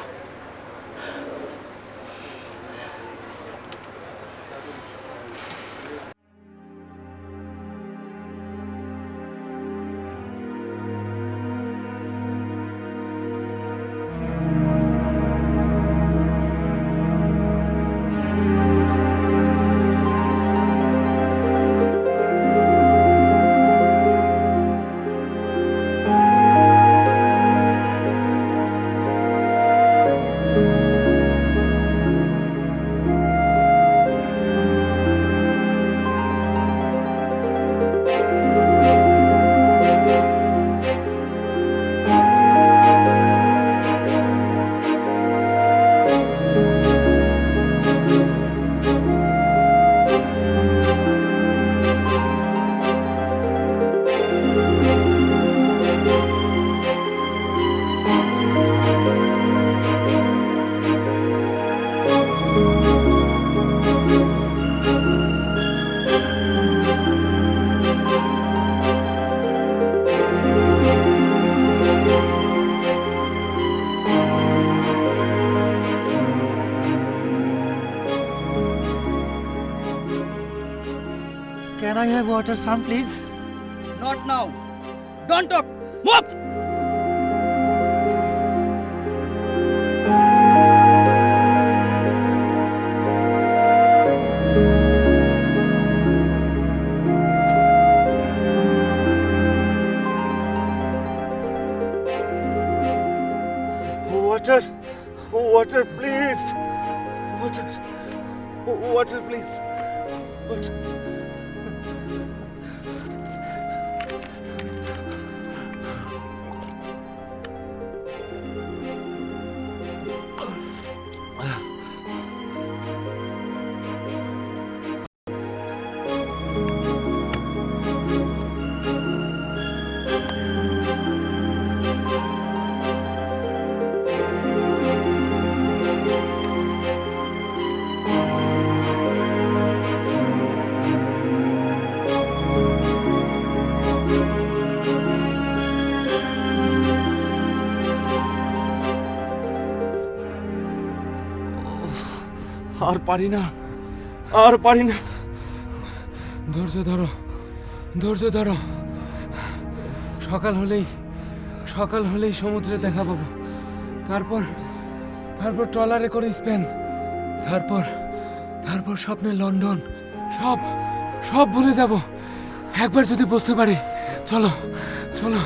I have water, some please. Not now. Don't talk. Move. Water, water, please. Water, water, please. Water. আর পারি না, আর পারি না। ধৈর্য ধরো, ধৈর্য ধরো। সকাল হলেই সমুদ্রে দেখা পাবো। তারপর ট্রলারে করে স্পেন, তারপর স্বপ্নে লন্ডন। সব ভুলে যাব একবার যদি বুঝতে পারি। চলো চলো।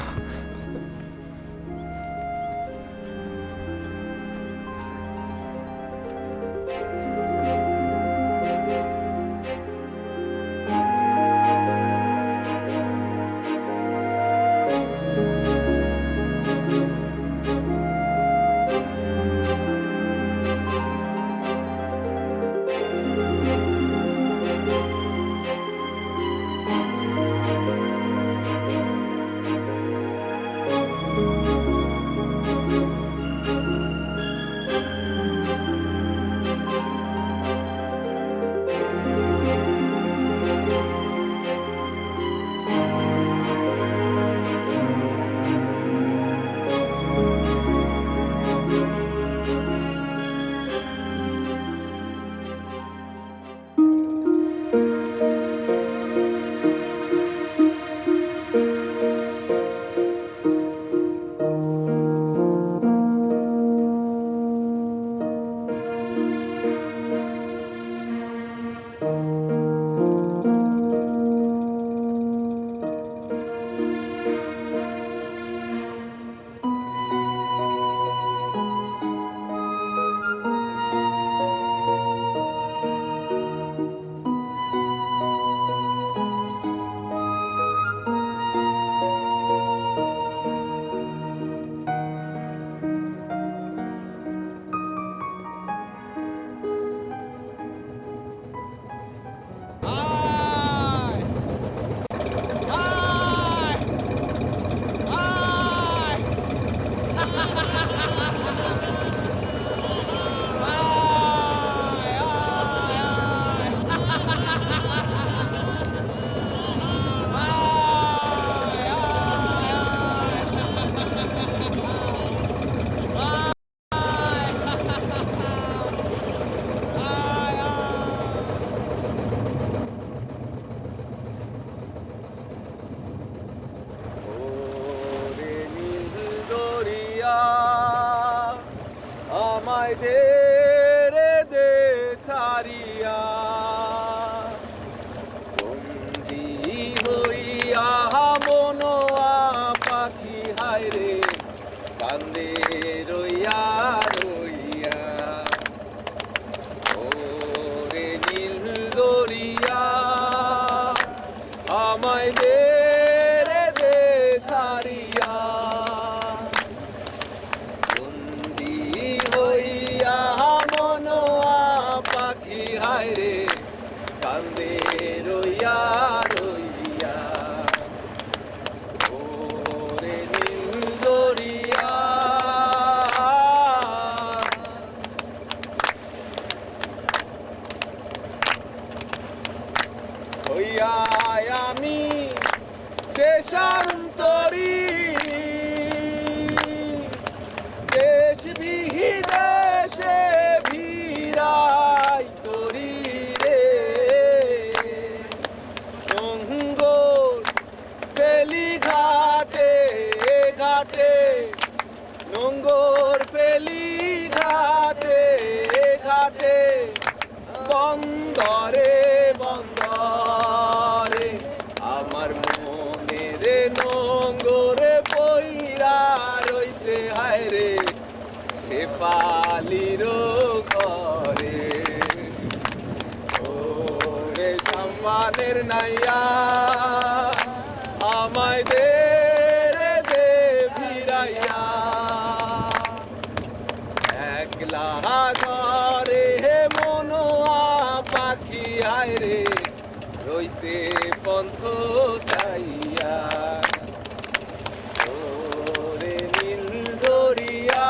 হইয়া নেপালিরো ঘরে ওরে সম্মানের নাইয়া আমায় দে রে দে ভিড়াইয়া একলা ঘরে মনোয়া পাখি আয় রে রইছে পন্থ চাইয়া ওরে নীল দরিয়া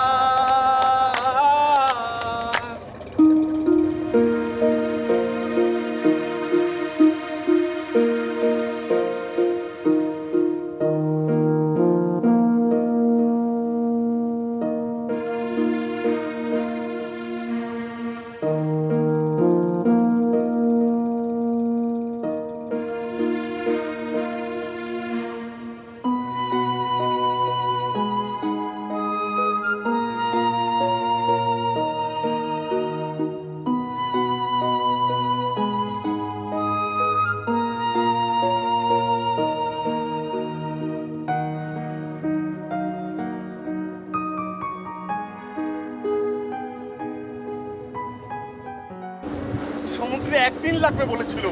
সমুদ্রে একদিন লাগবে বলেছিল,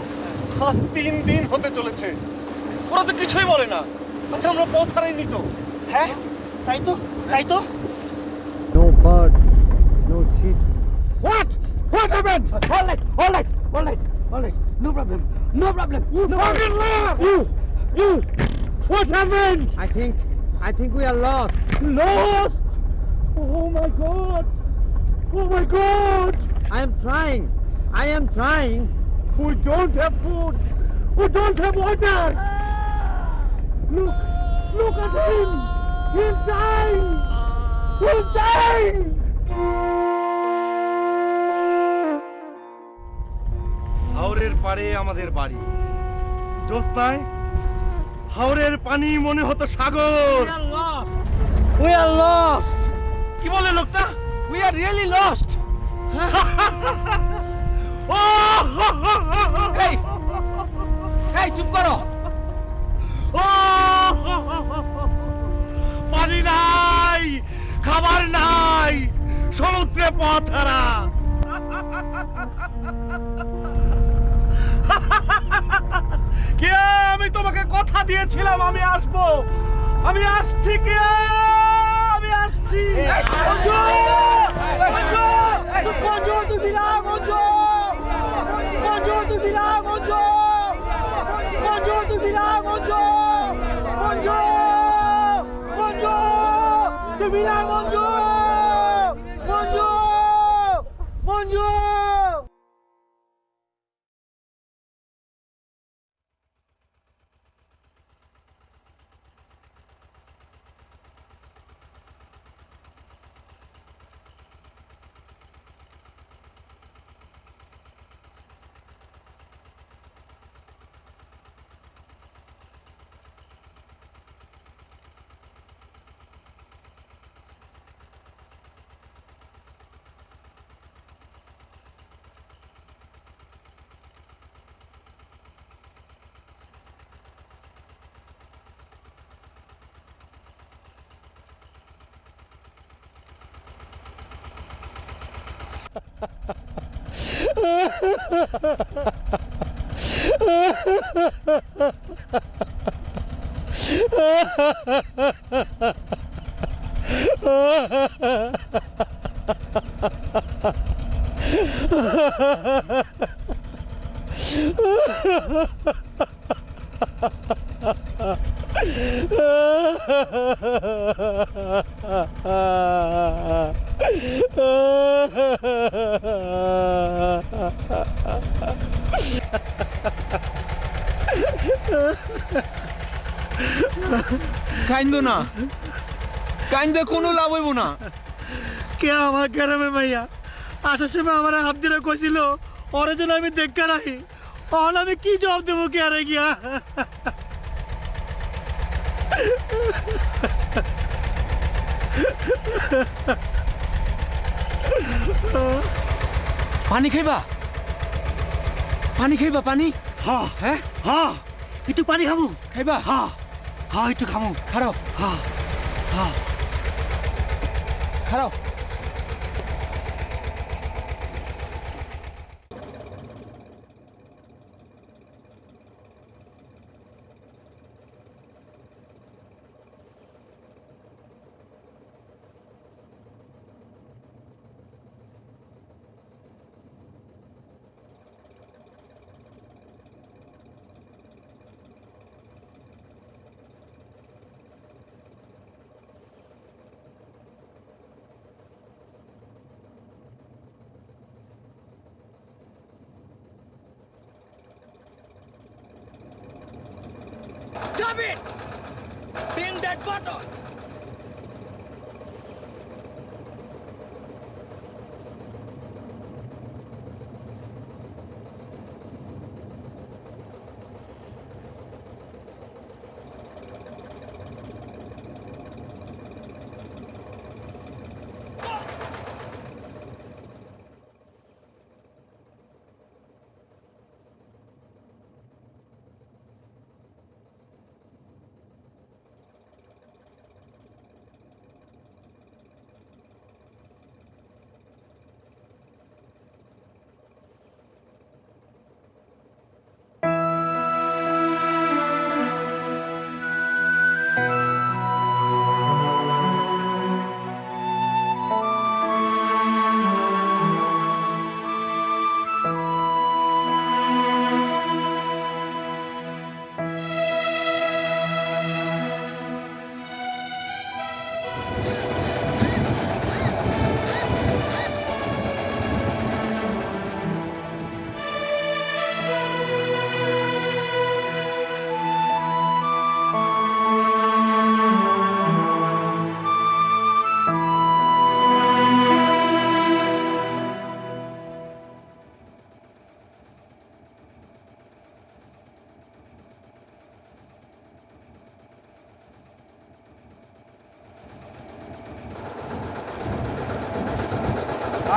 আজ 3 দিন হতে চলেছে। ওরা তো কিছুই বলে না। আচ্ছা আমরা পথ হারাইনি তো? হ্যাঁ তাই তো, তাই তো। No birds, no ships. What? What happened? All right, all right, all right, all right. No problem, no problem. You fucking liar! You! What happened? I think we are lost. Lost? Oh my God! Oh my God! I am trying. We don't have food. We don't have water. Look at him. He's dying. He's dying. হাওরের পাড়ে আমাদের বাড়ি। জ্যোৎস্নায় হাওরের পানি মনে হতো সাগর। We are lost. কি বলে লোকটা? We are really lost. এই এই চুপ করো। পানি নাই, খাবার নাই, সমুদ্রে পথ হারা। কে, আমি তোমাকে কথা দিয়েছিলাম আমি আসবো, আমি আসছি। কে, আমি আসছি। Bonjour, tu diras bonjour. Bonjour, tu diras bonjour. Bonjour, tu diras bonjour. Bonjour, bonjour, tu diras bonjour. Bonjour, bonjour. কাইন্দো না, কাইন্দে কোনো লাভ হইব না। কে আমার গ্রামে মাইয়া আসার সময় আমার হাত দিলে কইছিল ওরে যেন আমি দেখা রাখি। তাহলে আমি কি জবাব দেবো কে আরে গিয়া? পানি খাইবা? পানি খাইবা? পানি? হ্যাঁ হ্যাঁ হ্যাঁ, একটু পানি খাবো। খাইবা? হ্যাঁ হ্যাঁ, একটু খাবো। খারাও হ্যাঁ হ্যাঁ, খারাও। Stop it! Bring that bottle!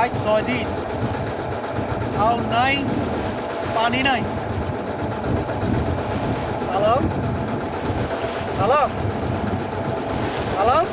আজ 6 দিন খাও নাই পানি নাই সালাম সালাম সালাম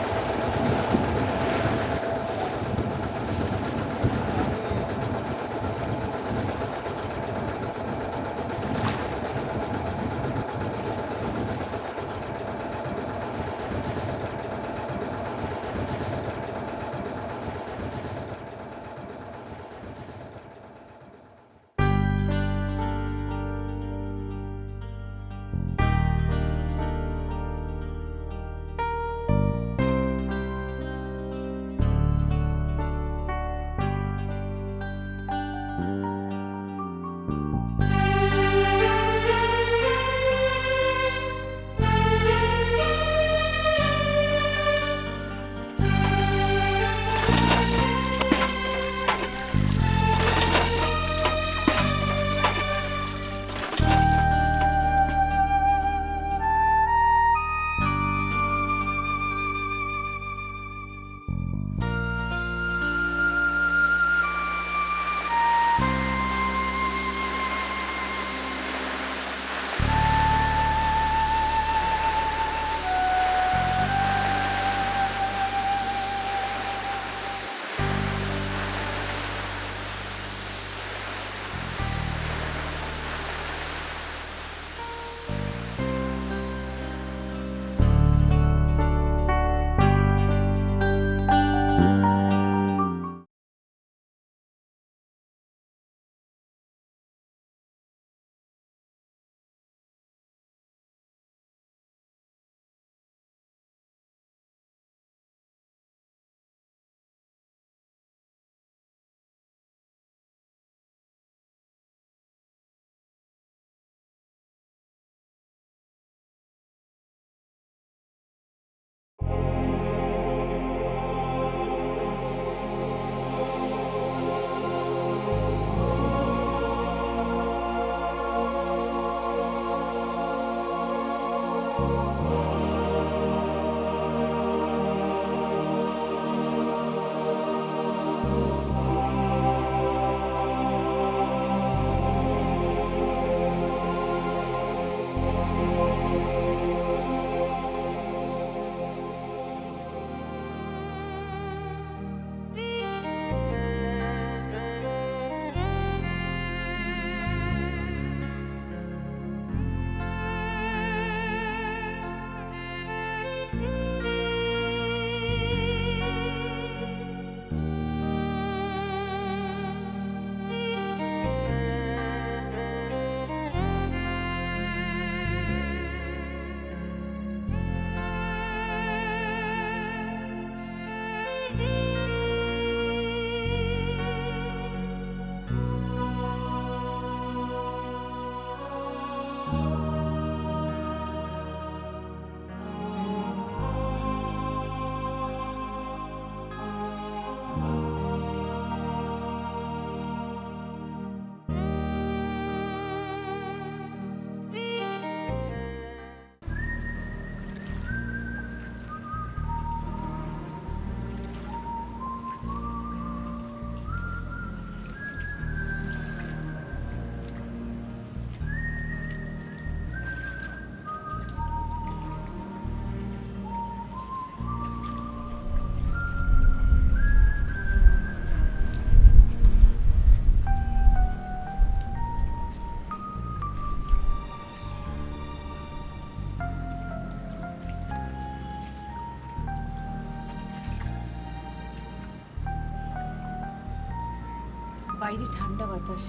বাইরে ঠান্ডা বাতাস,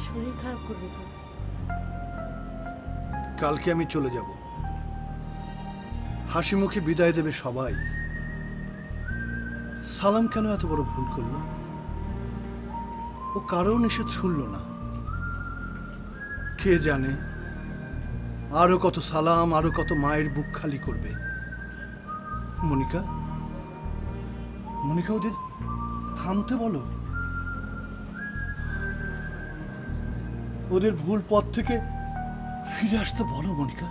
শরীর খারাপ করবে তো। কালকে আমি চলে যাব, হাসি মুখে বিদায় দেবে সবাই। সালাম কেন এত বড় ভুল করলো? ও কারো নিষেধ শুনল না। কে জানে আরো কত সালাম, আরো কত মায়ের বুক খালি করবে। মনিকা, মনিকা, ওদের থামতে বলো। ওদের ভুল পথ থেকে ফিরে আসতে বলো মনিকা।